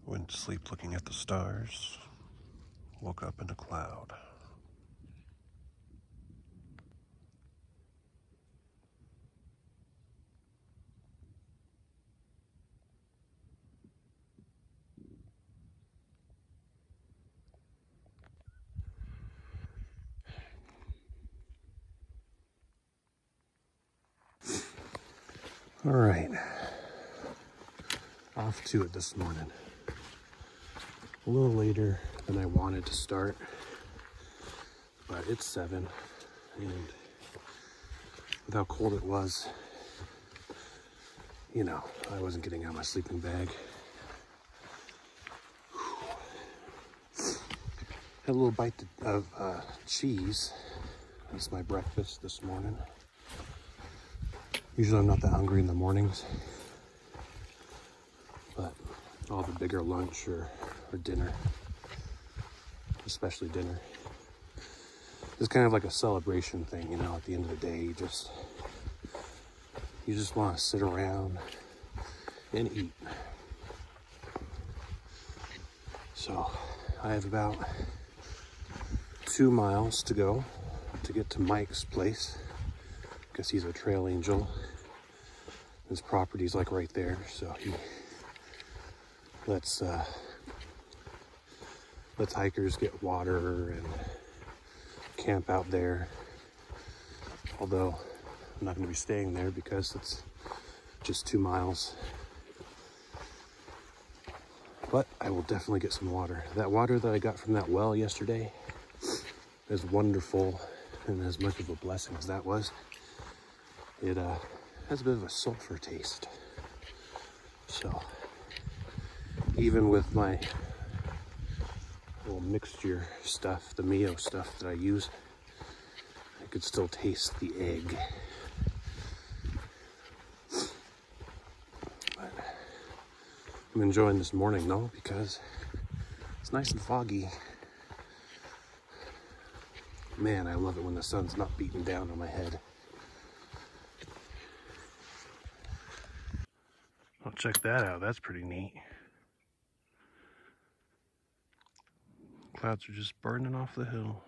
Went to sleep looking at the stars, woke up in a cloud. All right, off to it this morning. A little later than I wanted to start, but it's 7, and with how cold it was, you know, I wasn't getting out my sleeping bag. Had a little bite of cheese. That's my breakfast this morning. Usually I'm not that hungry in the mornings, but all the bigger lunch or dinner, especially dinner, it's kind of like a celebration thing, you know. At the end of the day, you just want to sit around and eat. So I have about 2 miles to go to get to Mike's place, because he's a trail angel. His property's like right there, so he lets hikers get water and camp out there. Although I'm not going to be staying there because it's just 2 miles. But I will definitely get some water. That water that I got from that well yesterday is wonderful, and as much of a blessing as that was, it has a bit of a sulfur taste. So even with my little mixture stuff, the Mio stuff that I use, I could still taste the egg. But I'm enjoying this morning though, because it's nice and foggy. Man, I love it when the sun's not beating down on my head. Oh, check that out. That's pretty neat. Clouds are just burning off the hill.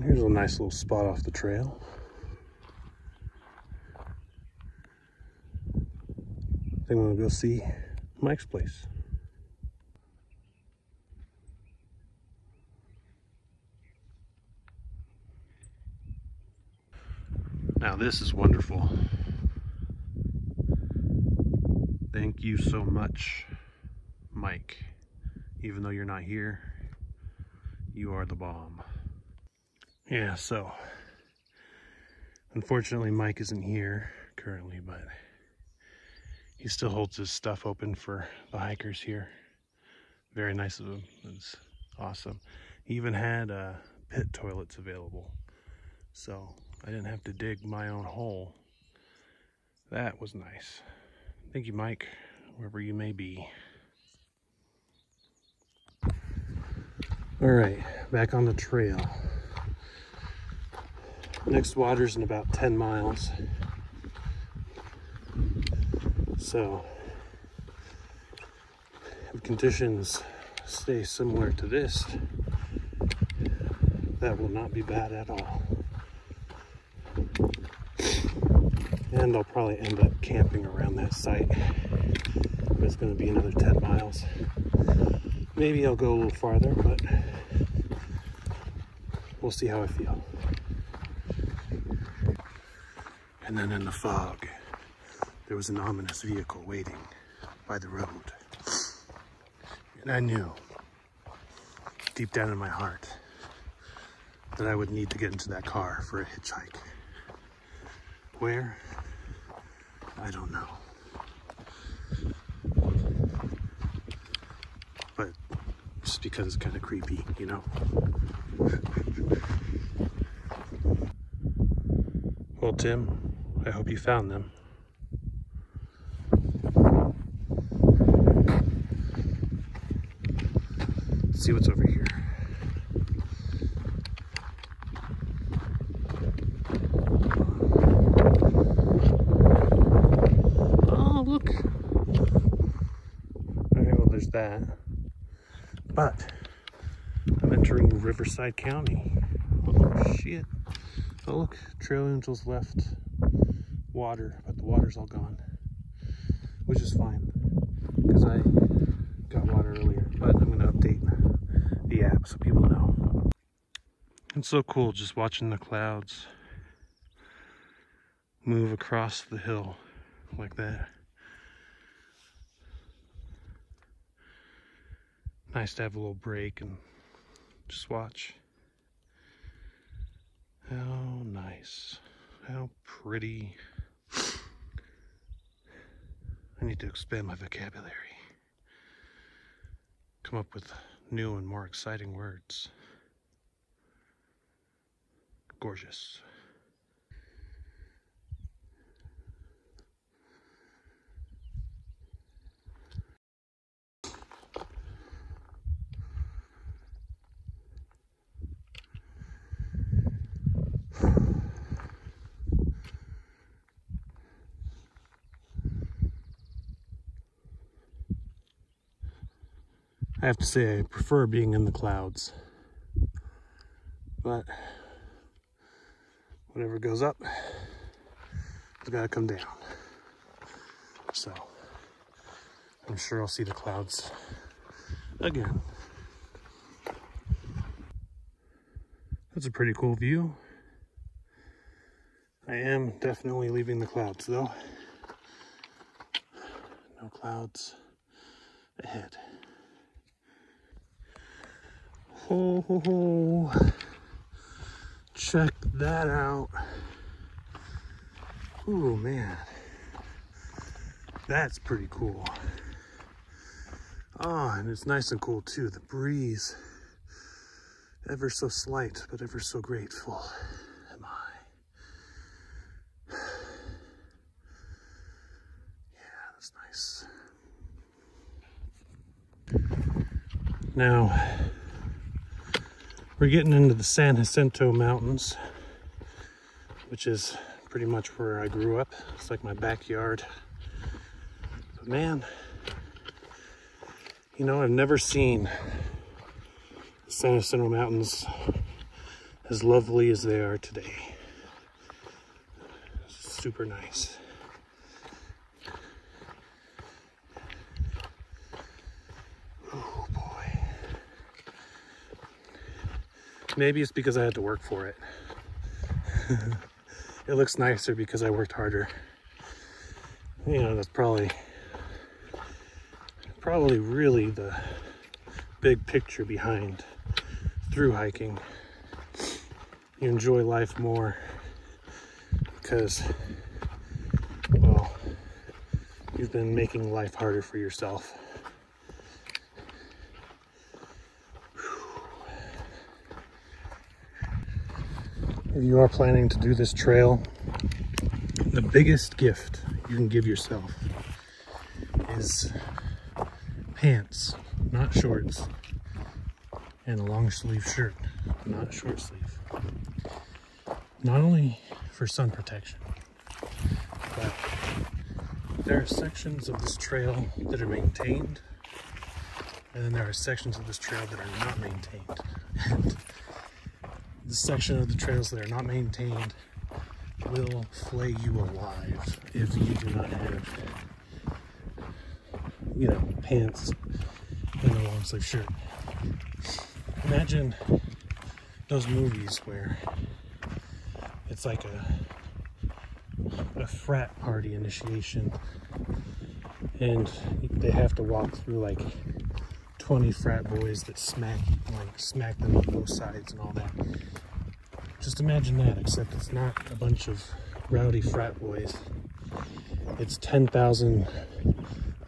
Here's a nice little spot off the trail. I think I'm gonna go see Mike's place. Now this is wonderful. Thank you so much, Mike. Even though you're not here, you are the bomb. Yeah, so unfortunately Mike isn't here currently, but he still holds his stuff open for the hikers here. Very nice of him. It's awesome. He even had pit toilets available, so I didn't have to dig my own hole. That was nice. Thank you, Mike, wherever you may be. All right, back on the trail. Next water's in about 10 miles. So, if conditions stay similar to this, that will not be bad at all. And I'll probably end up camping around that site. It's going to be another 10 miles. Maybe I'll go a little farther, but we'll see how I feel. And then in the fog, there was an ominous vehicle waiting by the road. And I knew, deep down in my heart, that I would need to get into that car for a hitchhike. Where? I don't know. But just because it's kind of creepy, you know? Well, Tim, I hope you found them. Let's see what's over here. Oh, look. Okay, well, there's that. But I'm entering Riverside County. Oh, shit. Oh, look, Trail Angels left water, but the water's all gone, which is fine because I got water earlier, but I'm going to update the app so people know. It's so cool just watching the clouds move across the hill like that. Nice to have a little break and just watch. How nice. How pretty. I need to expand my vocabulary. Come up with new and more exciting words. Gorgeous. I have to say I prefer being in the clouds, but whatever goes up has got to come down. So I'm sure I'll see the clouds again. That's a pretty cool view. I am definitely leaving the clouds though. No clouds ahead. Ho ho ho. Check that out. Ooh, man. That's pretty cool. Oh, and it's nice and cool too. The breeze, ever so slight, but ever so grateful am I. Yeah, that's nice. Now, we're getting into the San Jacinto Mountains, which is pretty much where I grew up. It's like my backyard. But man, you know, I've never seen the San Jacinto Mountains as lovely as they are today. It's super nice. Oh boy. Maybe it's because I had to work for it. It looks nicer because I worked harder. You know, that's probably really the big picture behind through hiking. You enjoy life more because, well, you've been making life harder for yourself. If you are planning to do this trail, the biggest gift you can give yourself is pants, not shorts, and a long sleeve shirt, not short sleeve. Not only for sun protection, but there are sections of this trail that are maintained, and then there are sections of this trail that are not maintained. And the section of the trails that are not maintained will flay you alive if you do not have, you know, pants and a long sleeve shirt. Imagine those movies where it's like a frat party initiation, and they have to walk through like 20 frat boys that smack them on both sides and all that. Just imagine that, except it's not a bunch of rowdy frat boys. It's 10,000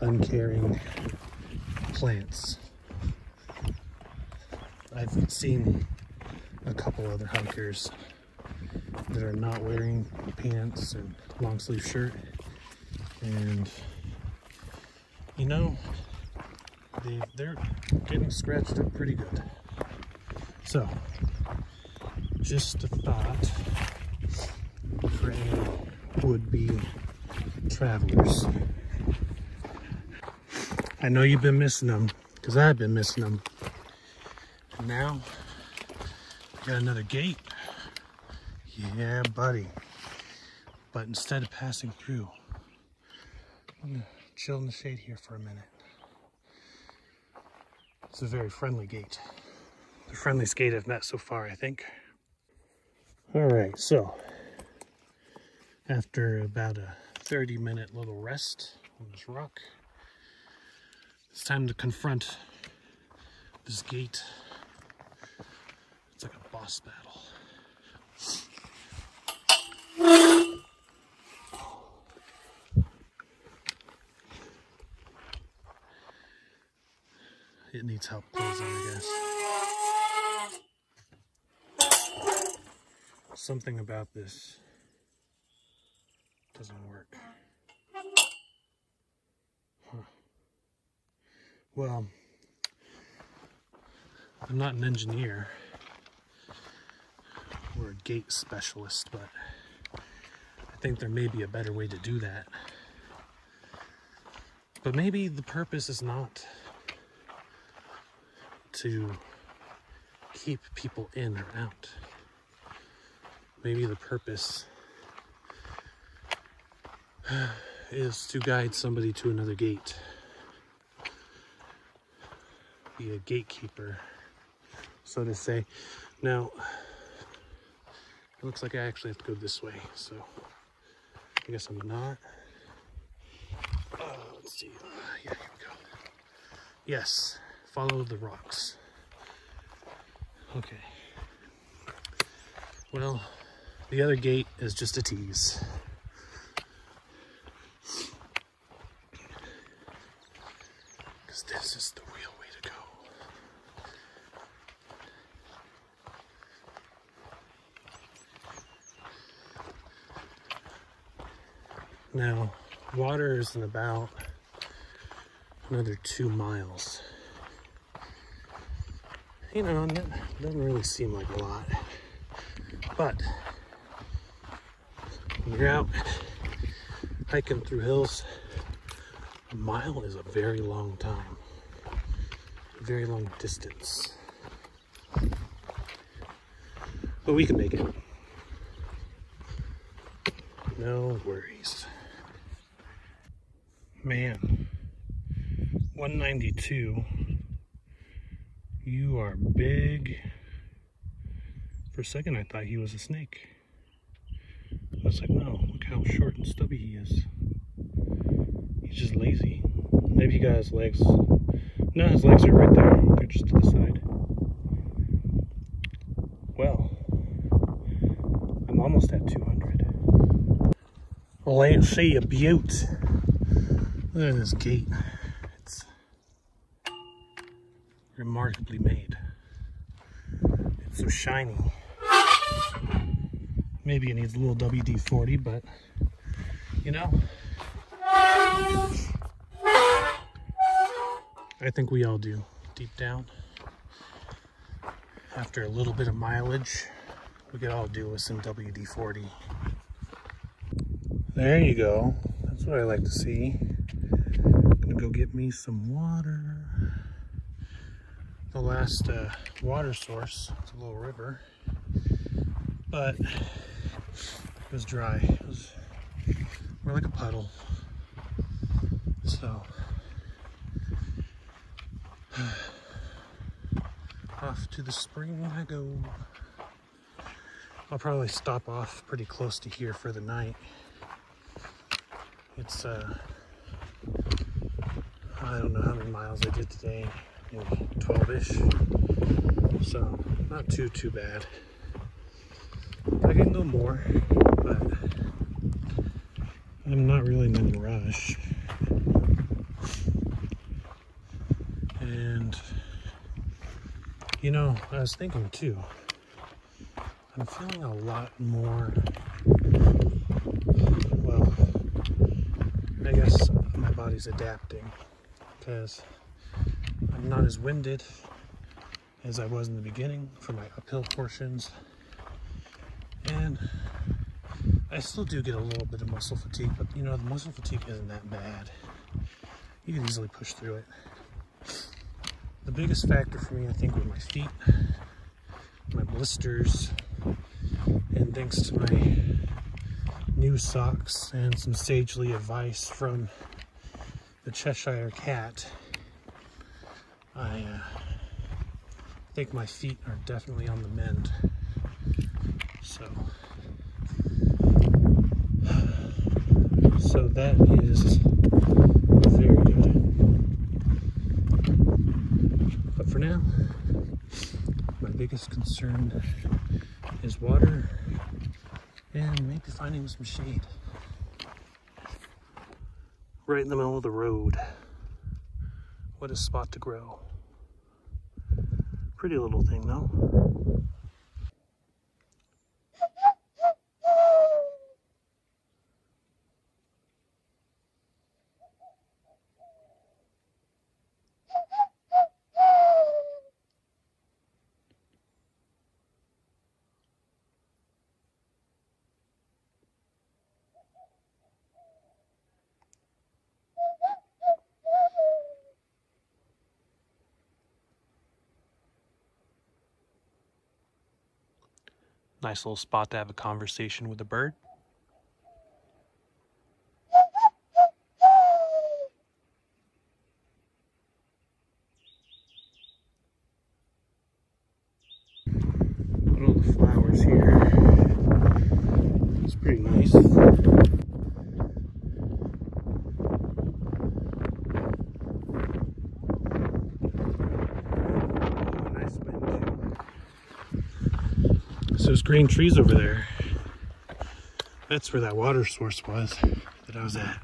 uncaring plants. I've seen a couple other hikers that are not wearing pants and long sleeve shirt, and you know, they're getting scratched up pretty good. So, just a thought for any would-be travelers. I know you've been missing them, because I've been missing them. And now, got another gate. Yeah, buddy. But instead of passing through, I'm gonna chill in the shade here for a minute. It's a very friendly gate. The friendliest gate I've met so far, I think. All right, so after about a 30-minute little rest on this rock, it's time to confront this gate. It's like a boss battle. It needs help closing, I guess. Something about this doesn't work. Huh. Well, I'm not an engineer or a gate specialist, but I think there may be a better way to do that. But maybe the purpose is not to keep people in or out. Maybe the purpose is to guide somebody to another gate. Be a gatekeeper, so to say. Now, it looks like I actually have to go this way, so I guess I'm not. Let's see. Yeah, here we go. Yes, follow the rocks. Okay. Well, the other gate is just a tease. Because this is the real way to go. Now, water is in about another 2 miles. You know, it doesn't really seem like a lot. But when you're out hiking through hills, a mile is a very long time. A very long distance. But we can make it. No worries. Man, 192. You are big. For a second I thought he was a snake. I was like, no, look how short and stubby he is. He's just lazy. Maybe he got his legs. No, his legs are right there. They're just to the side. Well, I'm almost at 200. Well, ain't she a beaut? Look at this gate. It's remarkably made. It's so shiny. Maybe it needs a little WD-40, but you know, I think we all do, deep down. After a little bit of mileage, we could all do with some WD-40. There you go. That's what I like to see. I'm gonna go get me some water. The last water source, it's a little river, but it was dry. It was more like a puddle. So off to the spring I go. I'll probably stop off pretty close to here for the night. It's I don't know how many miles I did today, maybe 12-ish. So not too bad. I can go more, but I'm not really in any rush. And you know, I was thinking too, I'm feeling a lot more, well, I guess my body's adapting because I'm not as winded as I was in the beginning for my uphill portions. And I still do get a little bit of muscle fatigue, but you know, the muscle fatigue isn't that bad. You can easily push through it. The biggest factor for me, I think, were my feet, my blisters, and thanks to my new socks and some sagely advice from the Cheshire Cat, I think my feet are definitely on the mend. So that is very good. But for now, my biggest concern is water and maybe finding some shade. Right in the middle of the road. What a spot to grow. Pretty little thing though. Nice little spot to have a conversation with a bird. Look at all the flowers here. It's pretty nice. Nice wind too. So those green trees over there, that's where that water source was that I was at.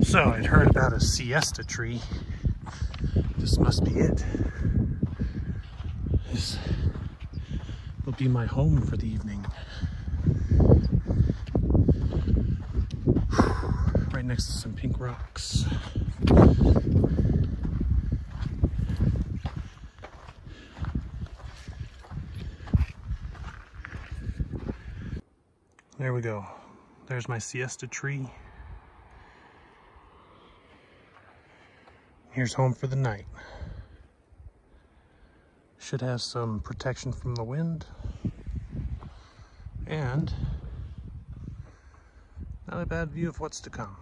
So I'd heard about a siesta tree. This must be it. This will be my home for the evening. Right next to some pink rocks. There we go. There's my siesta tree. Here's home for the night. Should have some protection from the wind. And not a bad view of what's to come.